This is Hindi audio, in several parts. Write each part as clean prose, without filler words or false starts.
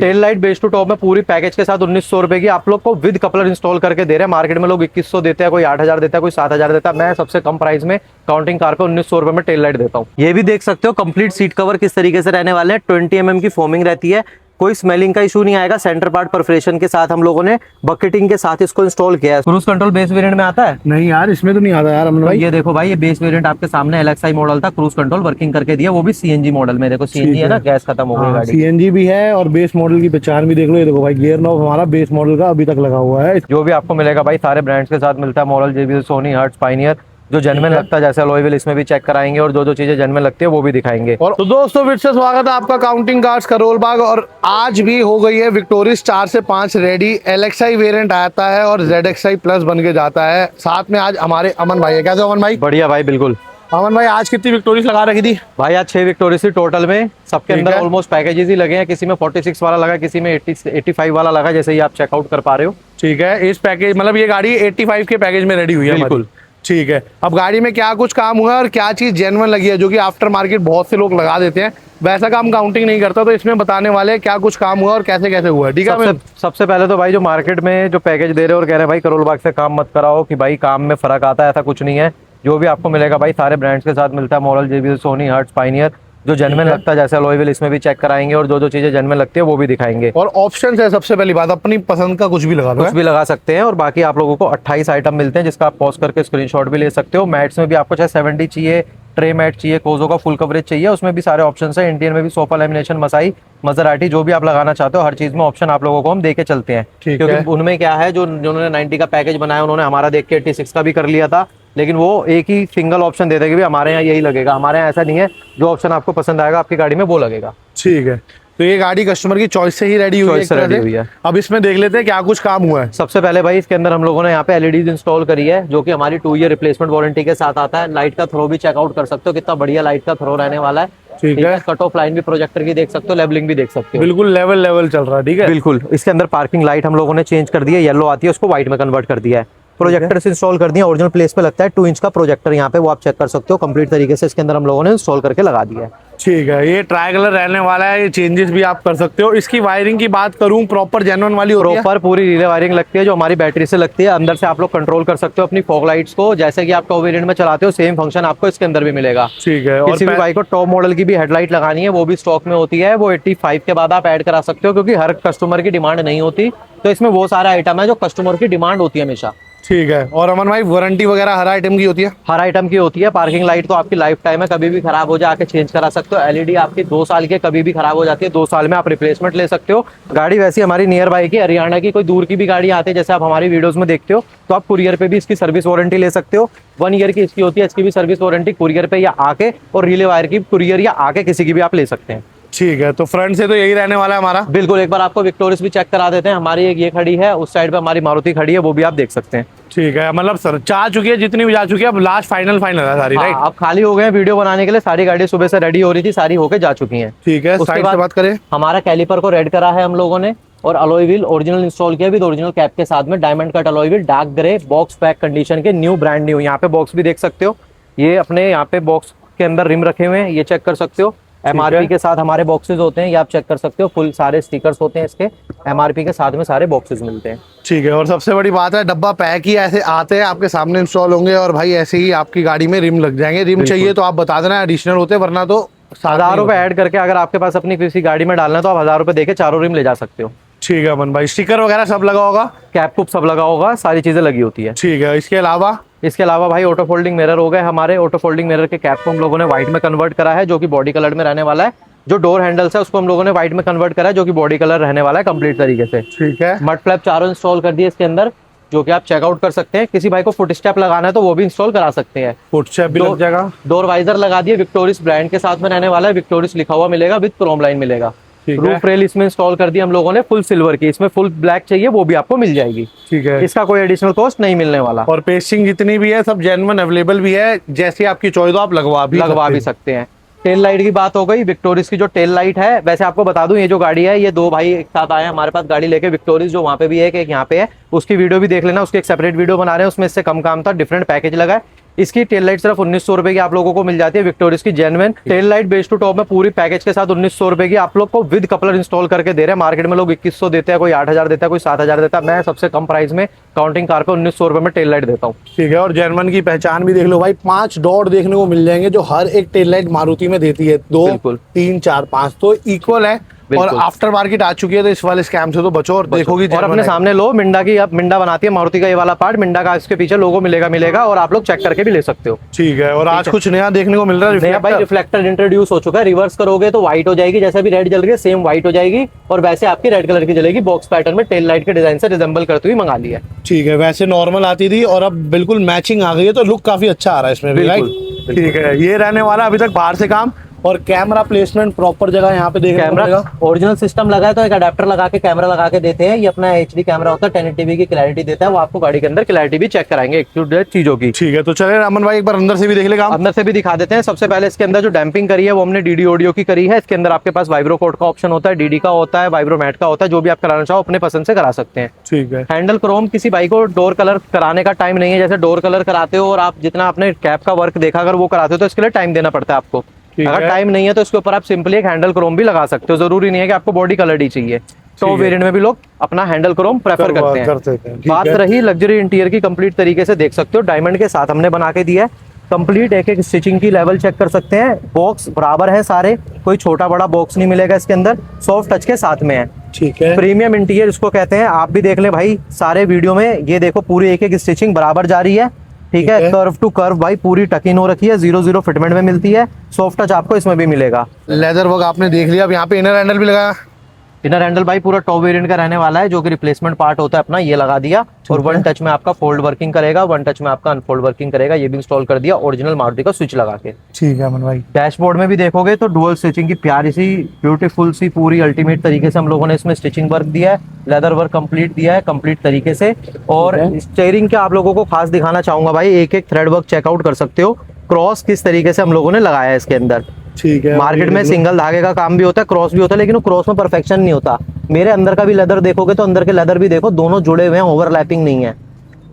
Tell light base to top में पूरी पैकेज के साथ 1900 रुपए की आप लोग को विद कपलर इंस्टॉल करके दे रहे हैं। मार्केट में लोग 2100 देते हैं, कोई 8000 देता है, कोई 7000 देता है। मैं सबसे कम प्राइस में काउंटिंग कार पे 1900 रुपए में टेल लाइट देता हूँ। ये भी देख सकते हो कंप्लीट सीट कवर किस तरीके से रहने वाले हैं। 20 mm की फोमिंग रहती है, कोई स्मेलिंग का इशू नहीं आएगा। सेंटर पार्ट परफोरेशन के साथ हम लोगों ने बकेटिंग के साथ इसको इंस्टॉल किया है। क्रूज कंट्रोल बेस वेरिएंट में आता है? नहीं यार, इसमें तो नहीं आता यार अमन भाई। ये देखो भाई, ये बेस वेरिएंट आपके सामने LXI मॉडल था, क्रूज कंट्रोल वर्किंग करके दिया, वो भी CNG मॉडल में। देखो CNG है ना, गैस खत्म हो गई गाड़ी। CNG भी है और बेस मॉडल की पहचान भी देख लो। ये देखो भाई, गियर नॉब हमारा बेस मॉडल का अभी तक लगा हुआ है। जो भी आपको मिलेगा भाई सारे ब्रांड्स के साथ मिलता है। Model, JBL, Sony, Hertz, Pioneer, जो जेन्युइन लगता है जैसे अलॉय व्हील, इसमें भी चेक कराएंगे और जो जो चीजें जेन्युइन लगती है वो भी दिखाएंगे। और तो दोस्तों फिर से स्वागत है आपका काउंटिंग कार्स करोल बाग। और आज भी हो गई है विक्टोरिस 4 से 5 रेडी। LXI वेरिएंट आता है और ZXI प्लस बन के जाता है। साथ में आज हमारे अमन भाई है। कैसे अमन भाई? बढ़िया भाई, बिल्कुल। अमन भाई, आज कितनी विक्टोरिस लगा रखी थी भाई? आज 6 विक्टोरिस थी टोटल में। सबके अंदर ऑलमोस्ट पैकेजेस ही लगे हैं। किसी में 46 वाला लगा, किसी में 85 वाला लगा, जैसे ही आप चेकआउट कर पा रहे हो। ठीक है, इस पैकेज मतलब ये गाड़ी 85 के पैकेज में रेडी हुई है। बिल्कुल ठीक है। अब गाड़ी में क्या कुछ काम हुआ है और क्या चीज जेन्युइन लगी है, जो कि आफ्टर मार्केट बहुत से लोग लगा देते हैं, वैसा काम काउंटिंग नहीं करता, तो इसमें बताने वाले हैं क्या कुछ काम हुआ और कैसे कैसे हुआ है। ठीक है। सबसे पहले तो भाई जो मार्केट में जो पैकेज दे रहे हो और कह रहे हैं भाई करोल बाग से काम मत कराओ कि भाई काम में फर्क आता है, ऐसा कुछ नहीं है। जो भी आपको मिलेगा भाई सारे ब्रांड्स के साथ मिलता है। Model, JBL, Sony, Hertz, Pioneer, जो जेन्युइन लगता है जैसे अलॉय व्हील, इसमें भी चेक कराएंगे और जो जो चीजें जेन्युइन लगती है वो भी दिखाएंगे। और ऑप्शन है, सबसे पहली बात अपनी पसंद का कुछ भी लगा लो, कुछ भी लगा सकते हैं। और बाकी आप लोगों को 28 आइटम मिलते हैं, जिसका आप पॉज करके स्क्रीनशॉट भी ले सकते हो। मैट्स में भी आपको चाहे 70 चाहिए, ट्रे मैट चाहिए, कोजो का फुल कवरेज चाहिए, उसमें भी सारे ऑप्शन है। इंडियन में भी सोफा लैमिनेशन, मसाई, मजराटी, जो भी आप लगाना चाहते हो हर चीज में ऑप्शन आप लोगों को हम देके चलते हैं। क्योंकि उनमें क्या है, जो जिन्होंने 90 का पैकेज बनाया उन्होंने हमारा देख के 86 का भी कर लिया था, लेकिन वो एक ही सिंगल ऑप्शन देते कि भी हमारे यहाँ यही लगेगा। हमारे यहाँ ऐसा नहीं है, जो ऑप्शन आपको पसंद आएगा आपकी गाड़ी में वो लगेगा। ठीक है। तो ये गाड़ी कस्टमर की चॉइस से ही रेडी हुई है। अब इसमें देख लेते हैं क्या कुछ काम हुआ है। सबसे पहले भाई इसके अंदर हम लोगों ने यहाँ पे LEDs इंस्टॉल करी है, जो कि हमारी 2 ईयर रिप्लेसमेंट वारंटी के साथ आता है। लाइट का थ्रो भी चेकआउट कर सकते हो, कितना बढ़िया लाइट का थ्रो रहने वाला है। ठीक है। कट ऑफ लाइन भी प्रोजेक्टर की देख सकते हो, लेवलिंग भी देख सकते हो। बिल्कुल लेवल चल रहा है। ठीक है। बिल्कुल। इसके अंदर पार्किंग लाइट हम लोगों ने चेंज कर दी है, येलो आती है उसको व्हाइट में कन्वर्ट कर दिया है। प्रोजेक्टर से इंस्टॉल कर दिया, ओरिजिनल प्लेस पे लगता है 2 इंच का प्रोजेक्टर यहाँ पे, वो आप चेक कर सकते हो। कंप्लीट तरीके से इसके अंदर हम लोगों ने इंस्टॉल करके लगा दिया है। ठीक है। ये ट्राई कलर रहने वाला है, ये चेंजेस भी आप कर सकते हो। इसकी वायरिंग की बात करूं, प्रॉपर जेन्युइन वाली होती है? प्रॉपर पूरी रिले वायरिंग लगती है, जो हमारी बैटरी से लगती है। अंदर से आप लोग कंट्रोल कर सकते हो अपनी फॉग लाइट्स को, जैसे कि आप टॉप वेरिएंट में चलाते हो सेम फंक्शन आपको इसके अंदर भी मिलेगा। ठीक है। किसी भी बाइक को टॉप मॉडल की भी हेडलाइट लगानी है, वो भी स्टॉक में होती है। वो 85 के बाद आप ऐड करा सकते हो, क्योंकि हर कस्टमर की डिमांड नहीं होती, तो इसमें वो सारे आइटम है जो कस्टमर की डिमांड होती है हमेशा। ठीक है। और अमन भाई, वारंटी वगैरह हर आइटम की होती है? हर आइटम की होती है। पार्किंग लाइट तो आपकी लाइफ टाइम है, कभी भी खराब हो जाए आके चेंज करा सकते हो। LED आपकी 2 साल की कभी भी खराब हो जाती है, 2 साल में आप रिप्लेसमेंट ले सकते हो। गाड़ी वैसी हमारी नियर बाई की हरियाणा की कोई दूर की भी गाड़ी आती है, जैसे आप हमारी वीडियोस में देखते हो, तो आप कुरियर पे भी इसकी सर्विस वारंटी ले सकते हो। 1 ईयर की इसकी होती है, इसकी भी सर्विस वारंटी कुरियर पे या आके, और रिले वायर की कुरियर या आके किसी की भी आप ले सकते हैं। ठीक है। तो फ्रंट से तो यही रहने वाला है हमारा। बिल्कुल। एक बार आपको विक्टोरियस भी चेक करा देते हैं। हमारी एक ये खड़ी है, उस साइड पे हमारी मारुति खड़ी है, वो भी आप देख सकते हैं। ठीक है। मतलब सर जा चुकी है, जितनी भी जा चुकी है, अब लास्ट फाइनल है सारी, राइट? अब खाली हो गए हैं वीडियो बनाने के लिए। सारी गाड़ी सुबह से रेडी हो रही थी, सारी होके जा चुकी हैं। ठीक है। उसके साइड से बात करें, हमारा कैलिपर को रेड करा है हम लोगों ने, और अलॉय व्हील ओरिजिनल इंस्टॉल किया विद ओरिजिनल कैप के साथ में। Diamond cut alloy wheel, dark grey, box pack condition के, न्यू ब्रांड न्यू। यहाँ पे बॉक्स भी देख सकते हो, ये अपने यहाँ पे बॉक्स के अंदर रिम रखे हुए हैं, ये चेक कर सकते हो। MRP के साथ हमारे बॉक्सेस होते हैं, ये आप चेक कर सकते हो। फुल सारे स्टिकर्स होते हैं इसके, MRP के साथ में सारे बॉक्सेस मिलते हैं। ठीक है। और सबसे बड़ी बात है, डब्बा पैक ही ऐसे आते हैं, आपके सामने इंस्टॉल होंगे, और भाई ऐसे ही आपकी गाड़ी में रिम लग जाएंगे। रिम चाहिए तो आप बता देना, एडिशनल होते हैं, वरना तो 1000 रुपए ऐड करके अगर आपके पास अपनी किसी गाड़ी में डालना है तो आप 1000 रुपए देके 4 रिम ले जा सकते हो। ठीक है अमन भाई। स्टिकर वगैरह सब लगा होगा? कैप कुप सब लगा होगा, सारी चीजें लगी होती है। ठीक है। इसके अलावा भाई ऑटो फोल्डिंग मिरर हो गए हमारे। ऑटो फोल्डिंग मिरर के कैप को हम लोगों ने व्हाइट में कन्वर्ट करा है, जो कि बॉडी कलर में रहने वाला है। जो डोर हैंडल्स है उसको हम लोगों ने व्हाइट में कन्वर्ट करा है, जो कि बॉडी कलर रहने वाला है कंप्लीट तरीके से। ठीक है। मड फ्लैप चारों इंस्टॉल कर दिए इसके अंदर, जो कि आप चेकआउट कर सकते हैं। किसी भाई को फुट स्टेप लगाना है तो वो भी इंस्टॉल करा सकते हैं। फुट स्टेप भी लग जाएगा। डोर वाइजर लगा दिए, विक्टोरियस ब्रांड के साथ में रहने वाला है। विक्टोरियस लिखा हुआ मिलेगा, विद क्रोम लाइन मिलेगा। रूफ रेल इसमें इंस्टॉल कर दी हम लोगों ने फुल सिल्वर की। इसमें फुल ब्लैक चाहिए वो भी आपको मिल जाएगी। ठीक है। इसका कोई एडिशनल कॉस्ट नहीं मिलने वाला। और पेस्टिंग जितनी भी है सब जेन्युइन अवेलेबल भी है, जैसी आपकी चॉइस हो आप लगवा भी सकते हैं। टेल लाइट की बात हो गई। विक्टोरियस की जो टेल लाइट है, वैसे आपको बता दूं, ये जो गाड़ी है ये 2 भाई एक साथ आए हैं हमारे पास गाड़ी लेके। विक्टोरियस जो वहाँ पे भी है, एक यहाँ पे है, उसकी वीडियो भी देख लेना। उसकी एक सेपरेट वीडियो बना रहे हैं, उसमें इससे कम काम था, डिफरेंट पैकेज लगा है। इसकी टेल लाइट सिर्फ 1900 रुपए की आप लोगों को मिल जाती है, विक्टोरियस की genuine tail light base to top में पूरी पैकेज के साथ 1900 रुपए की आप लोग को विद कपलर इंस्टॉल करके दे रहे हैं। मार्केट में लोग 2100 देते हैं, कोई 8000 देता है, कोई 7000 देता है। मैं सबसे कम प्राइस में काउंटिंग कार पे 1900 रुपए में टेल लाइट देता हूँ। ठीक है, और जेन्युइन की पहचान भी देख लो भाई, 5 डॉट देखने को मिल जाएंगे जो हर एक टेल लाइट मारुति में देती है, 2 बिल्कुल। 3 4 5 तो इक्वल है। और बिल्कुल। आफ्टर मार्केट आ चुकी है तो इस वाले स्कैम से तो बचो और देखोगी और अपने सामने लो मिंडा की, अब मिंडा बनाती है मारुति का ये वाला पार्ट, मिंडा का इसके पीछे लोगो मिलेगा और आप लोग चेक करके भी ले सकते हो। ठीक है, और आज कुछ नया देखने को मिल रहा है। नया भाई रिफ्लेक्टर इंट्रोड्यूस हो चुका है, रिवर्स करोगे तो व्हाइट हो जाएगी, जैसे भी रेड जल रही है सेम व्हाइट हो जाएगी और वैसे आपकी रेड कलर की जलेगी। बॉक्स पैटर्न में टेल लाइट के डिजाइन से रिजेंबल करती हुई मंगा ली है। ठीक है, वैसे नॉर्मल आती थी और अब बिल्कुल मैचिंग आ गई है तो लुक काफी अच्छा आ रहा है इसमें भी। बिल्कुल। ठीक है, ये रहने वाला अभी तक बाहर से काम। और कैमरा प्लेसमेंट प्रॉपर जगह यहाँ पे देखने को कैमरा मिलेगा। ओरिजिनल सिस्टम लगा है तो एक अडेप्टर लगा के कैमरा लगा के देते हैं। ये अपना HD कैमरा होता है, 1080p की क्लैरिटी देता है। वो आपको गाड़ी के अंदर क्लैरिटी भी चेक कराएंगे एक्सक्लूडेड चीजों की। ठीक है, तो चले रमन भाई एक बार अंदर से भी देख ले काम। अंदर से भी दिखा देते हैं। सबसे पहले इसके अंदर जो डैम्पिंग करी है वो हमने DD ऑडियो की करी है। इसके अंदर आपके पास वाइब्रो कोड का ऑप्शन होता है, DD का होता है, वाइब्रो मैट का होता है। जो भी आप कराना चाहो अपने पसंद से करा सकते हैं। ठीक है, हैंडल क्रोम, किसी बाइक को डोर कलर कराने का टाइम नहीं है, जैसे डोर कलर कराते हो और आप जितना अपने कैप का वर्क देखा अगर वो कराते हो तो इसके लिए टाइम देना पड़ता है आपको। अगर टाइम नहीं है तो इसके ऊपर आप सिंपली एक हैंडल क्रोम भी लगा सकते हो, जरूरी नहीं है कि आपको बॉडी कलर ही चाहिए। तो वेरिएंट में भी लोग अपना हैंडल क्रोम प्रेफर करते हैं। बात रही लग्जरी इंटीरियर की, कंप्लीट तरीके से देख सकते हो, डायमंड के साथ हमने बना के दिया है। कंप्लीट एक एक स्टिचिंग की लेवल चेक कर सकते हैं। बॉक्स बराबर है सारे, कोई छोटा बड़ा बॉक्स नहीं मिलेगा इसके अंदर, सॉफ्ट टच के साथ में है। ठीक है, प्रीमियम इंटीरियर इसको कहते हैं। आप भी देख लें भाई सारे वीडियो में, ये देखो पूरी एक एक स्टिचिंग बराबर जा रही है। ठीक है, कर्व टू कर्व भाई पूरी टकिन हो रखी है, 0-0 फिटमेंट में मिलती है। सॉफ्ट टच आपको इसमें भी मिलेगा। लेदर वर्क आपने देख लिया। अब यहाँ पे इनर हैंडल भी लगाया। इनर हैंडल भाई पूरा टॉप वेरिएंट का रहने वाला है, जो कि रिप्लेसमेंट पार्ट होता है अपना, ये लगा दिया। और 1 टच में आपका फोल्ड वर्किंग करेगा, 1 टच में आपका अनफोल्ड वर्किंग करेगा। ये भी इंस्टॉल कर दिया ओरिजिनल मारुति का स्विच लगा के। ठीक है अमन भाई, डैशबोर्ड में भी देखोगे तो डुअल स्टिचिंग की प्यारी सी ब्यूटीफुल सी पूरी अल्टीमेट तरीके से हम लोगों ने इसमें स्टिचिंग वर्क दिया है, लेदर वर्क कंप्लीट दिया है कंप्लीट तरीके से। और स्टीयरिंग के आप लोगों को खास दिखाना चाहूंगा भाई, एक एक थ्रेड वर्क चेकआउट कर सकते हो, क्रॉस किस तरीके से हम लोगों ने लगाया है इसके अंदर। ठीक है, मार्केट में सिंगल धागे का काम भी होता है, क्रॉस भी होता है, लेकिन वो क्रॉस में परफेक्शन नहीं होता। मेरे अंदर का भी लेदर देखोगे तो अंदर के लेदर भी देखो, दोनों जुड़े हुए हैं, ओवरलैपिंग नहीं है।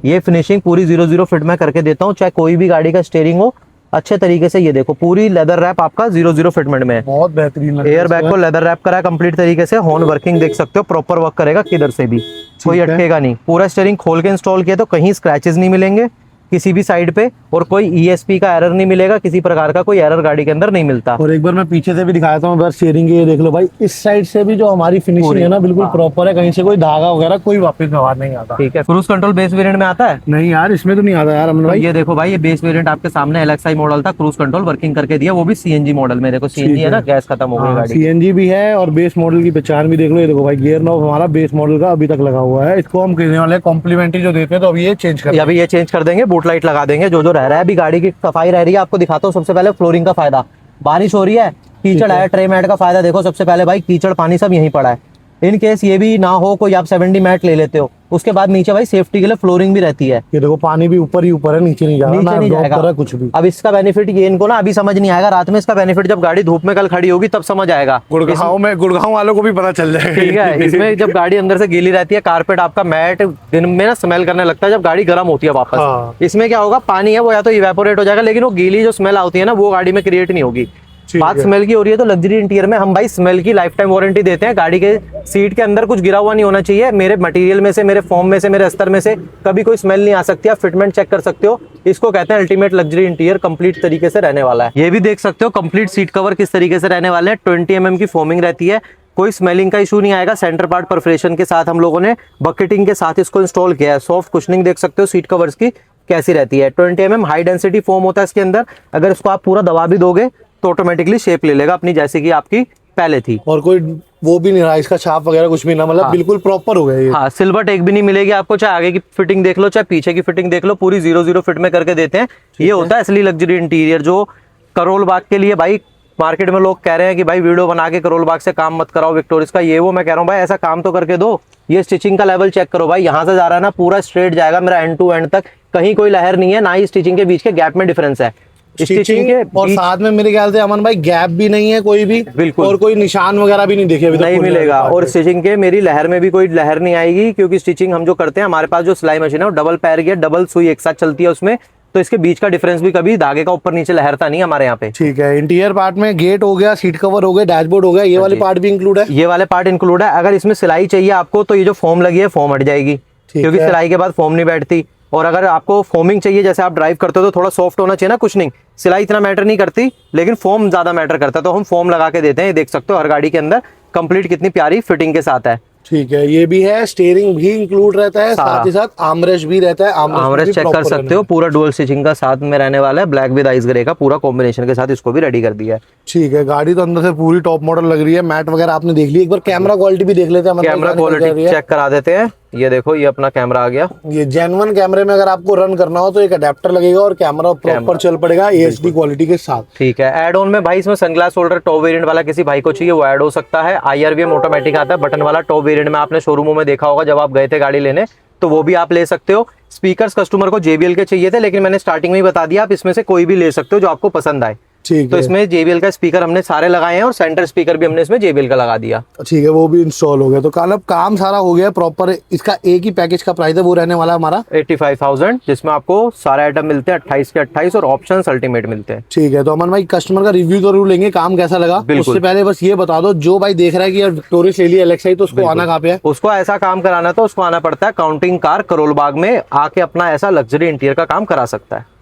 ये फिनिशिंग पूरी 0-0 फिट में करके देता हूँ, चाहे कोई भी गाड़ी का स्टीयरिंग हो अच्छे तरीके से। ये देखो पूरी लेदर रैप आपका 0-0 फिटमेंट में है। बहुत बेहतरीन लग रहा है। एयर बैग को लेदर रैप करा है कंप्लीट तरीके से। हॉर्न वर्किंग देख सकते हो, प्रॉपर वर्क करेगा, किधर से भी कोई अटकेगा नहीं। पूरा स्टीयरिंग खोल के इंस्टॉल किया तो कहीं स्क्रैचेस नहीं मिलेंगे किसी भी साइड पे, और कोई ESP का एरर नहीं मिलेगा, किसी प्रकार का कोई एरर गाड़ी के अंदर नहीं मिलता। और एक बार मैं पीछे से भी दिखाता हूँ, बस शेयरिंग ये देख लो भाई, इस साइड से भी जो हमारी फिनिशिंग है ना बिल्कुल प्रॉपर है, कहीं से कोई धागा वगैरह कोई वापस व्यवहार नहीं आता। ठीक है, क्रूज कंट्रोल बेस वेरिएंट में आता है। नहीं यार, इसमें तो नहीं आता यार अमन भाई। ये देखो भाई, ये बेस वेरिएंट आपके सामने LXI मॉडल था, क्रूज कंट्रोल वर्किंग करके दिया, वो भी CNG मॉडल में। देखो CNG है ना, गैस खत्म हो गई गाड़ी। CNG भी है और बेस मॉडल की पहचान भी देख लो। ये देखो भाई, गियर नॉब हमारा बेस मॉडल का अभी तक लगा हुआ है। इसको हम कहने वाले कॉम्प्लीमेंट्री जो देते हैं, तो अभी ये चेंज कर, अभी ये चेंज कर देंगे, बूट लाइट लगा देंगे। जो रह रहा है अभी गाड़ी की सफाई रह रही है, आपको दिखाता हूँ। सबसे पहले फ्लोरिंग का फायदा, बारिश हो रही है, कीचड़ है, ट्रे मैट का फायदा देखो। सबसे पहले भाई कीचड़ पानी सब यहीं पड़ा है। इन केस ये भी ना हो, कोई आप 70 मैट ले लेते हो, उसके बाद नीचे भाई सेफ्टी के लिए फ्लोरिंग भी रहती है। ये देखो पानी भी ऊपर ही ऊपर है, नीचे नहीं जा रहा, नीचे नहीं जाएगा कुछ भी। अब इसका बेनिफिट ये इनको ना अभी समझ नहीं आएगा, रात में इसका बेनिफिट जब गाड़ी धूप में कल खड़ी होगी तब समझ आएगा। गुड़गांव वालों को भी पता चल जाएगा। ठीक है, इसमें जब गाड़ी अंदर से गीली रहती है, कारपेट आपका मैट दिन में ना स्मेल करने लगता है जब गाड़ी गर्म होती है वापस। हाँ। इसमें क्या होगा, पानी है वो या तो इवेपोरेट हो जाएगा, लेकिन वो गीली जो स्मेल आती है ना वो गाड़ी में क्रिएट नहीं होगी। बात स्मेल की हो रही है तो लग्जरी इंटीरियर में हम भाई स्मेल की लाइफ टाइम वारंटी देते हैं। गाड़ी के सीट के अंदर कुछ गिरा हुआ नहीं होना चाहिए, मेरे मटेरियल में से, मेरे फॉर्म में से, मेरे अस्तर में से कभी कोई स्मेल नहीं आ सकती। आप फिटमेंट चेक कर सकते हो, इसको कहते हैं अल्टीमेट लग्जरी इंटीरियर, कंप्लीट तरीके से रहने वाला है। ये भी देख सकते हो कंप्लीट सीट कवर किस तरीके से रहने वाले हैं। 20 mm की फोमिंग रहती है, कोई स्मेलिंग का इशू नहीं आएगा। सेंटर पार्ट परफोरेशन के साथ हम लोगों ने बकेटिंग के साथ इसको इंस्टॉल किया है। सॉफ्ट कुशनिंग देख सकते हो सीट कवर्स की कैसी रहती है। 20 mm हाई डेंसिटी फोम होता है इसके अंदर, अगर इसको आप पूरा दबा भी दोगे तो ऑटोमेटिकली शेप ले लेगा अपनी, जैसे कि आपकी पहले थी। और कोई वो भी नहीं रहा इसका छाप वगैरह कुछ भी ना, मतलब बिल्कुल प्रॉपर हो गया ये। हाँ, सिल्वर टेक भी नहीं मिलेगी आपको, चाहे आगे की फिटिंग देख लो चाहे पीछे की फिटिंग देख लो, पूरी 0-0 फिट में करके देते हैं। ये होता है असली लग्जरी इंटीरियर, जो करोल बाग के लिए भाई मार्केट में लोग कह रहे हैं कि भाई वीडियो बना के करोल बाग से काम मत कराओ विक्टोरियस का, ये वो। मैं कह रहा हूँ भाई ऐसा काम तो करके दो। ये स्टिचिंग का लेवल चेक करो भाई, यहाँ से जा रहा है ना पूरा स्ट्रेट जाएगा मेरा एंड टू एंड तक, कहीं कोई लहर नहीं है, ना ही स्टिचिंग के बीच के गैप में डिफरेंस है। स्टिचिंग के और साथ में मेरे ख्याल से अमन भाई गैप भी नहीं है कोई भी, बिल्कुल, और कोई निशान वगैरह भी नहीं देखे अभी तक, नहीं मिलेगा। और स्टिचिंग के मेरी लहर में भी कोई लहर नहीं आएगी, क्योंकि स्टिचिंग हम जो करते हैं, हमारे पास जो सिलाई मशीन है वो डबल पैर की है, डबल सुई एक साथ चलती है उसमें, तो इसके बीच का डिफरेंस भी कभी धागे का ऊपर नीचे लहरता नहीं हमारे यहाँ पे। ठीक है, इंटीरियर पार्ट में गेट हो गया, सीट कवर हो गया, डैशबोर्ड हो गया, ये वाले पार्ट भी इंक्लूड है। ये वाले पार्ट इंक्लूड है। अगर इसमें सिलाई चाहिए आपको तो ये जो फोम लगी है फोम हट जाएगी, क्योंकि है। सिलाई के बाद फोम नहीं बैठती। और अगर आपको फोमिंग चाहिए, जैसे आप ड्राइव करते हो तो थोड़ा सॉफ्ट होना चाहिए ना, कुशनिंग, सिलाई इतना मैटर नहीं करती लेकिन फोम ज्यादा मैटर करता है, तो हम फोम लगा के देते हैं। ये देख सकते हो हर गाड़ी के अंदर कंप्लीट कितनी प्यारी फिटिंग के साथ है। ठीक है, ये भी है, स्टीयरिंग भी इंक्लूड रहता है, साथ ही साथ आर्मरेस्ट भी रहता है। आर्मरेस्ट चेक कर सकते हो, पूरा डुअल स्टिचिंग का साथ में रहने वाला है, ब्लैक विद आइस ग्रे का पूरा कॉम्बिनेशन के साथ इसको भी रेडी कर दिया है। ठीक है, गाड़ी तो अंदर से पूरी टॉप मॉडल लग रही है। मैट वगैरह आपने देख ली, एक बार कैमरा क्वालिटी भी देख लेते हैं। कैमरा क्वालिटी चेक करा देते हैं। ये देखो, ये अपना कैमरा आ गया। ये जेन्युइन कैमरे में अगर आपको रन करना हो तो एक अडेप्टर लगेगा और कैमरा प्रॉपर चल पड़ेगा एचडी क्वालिटी के साथ। ठीक है, एड ऑन में भाई इसमें सनग्लास होल्डर टॉप वेरिएंट वाला किसी भाई को चाहिए वो ऐड हो सकता है। IRVM ऑटोमेटिक आता है बटन वाला टॉप वेरिएंट में, आपने शोरूमों में देखा होगा जब आप गए थे गाड़ी लेने, तो वो भी आप ले सकते हो। स्पीकर्स कस्टमर को JBL के चाहिए थे, लेकिन मैंने स्टार्टिंग में ही बता दिया आप इसमें से कोई भी ले सकते हो जो आपको पसंद आए। ठीक तो है, इसमें JBL का स्पीकर हमने सारे लगाए हैं और सेंटर स्पीकर भी हमने इसमें JBL का लगा दिया। ठीक है, वो भी इंस्टॉल हो गया। तो कालब काम सारा हो गया प्रॉपर। इसका एक ही पैकेज का प्राइस है, वो रहने वाला हमारा 85,000, जिसमें आपको सारे आइटम मिलते हैं 28 के 28 और ऑप्शन अल्टीमेट मिलते हैं। ठीक है, तो अमन भाई कस्टमर का रिव्यू जरूर लेंगे, काम कैसा लगा। उससे पहले बस ये बता दो, जो भाई देख रहा है कि यार विक्टोरियस ले लिया LXi, तो उसको आना कहाँ पे है? उसको ऐसा काम कराना तो उसको आना पड़ता है काउंटिंग कार करोल बाग में, आके अपना ऐसा लग्जरी इंटीरियर का काम करा सकता है।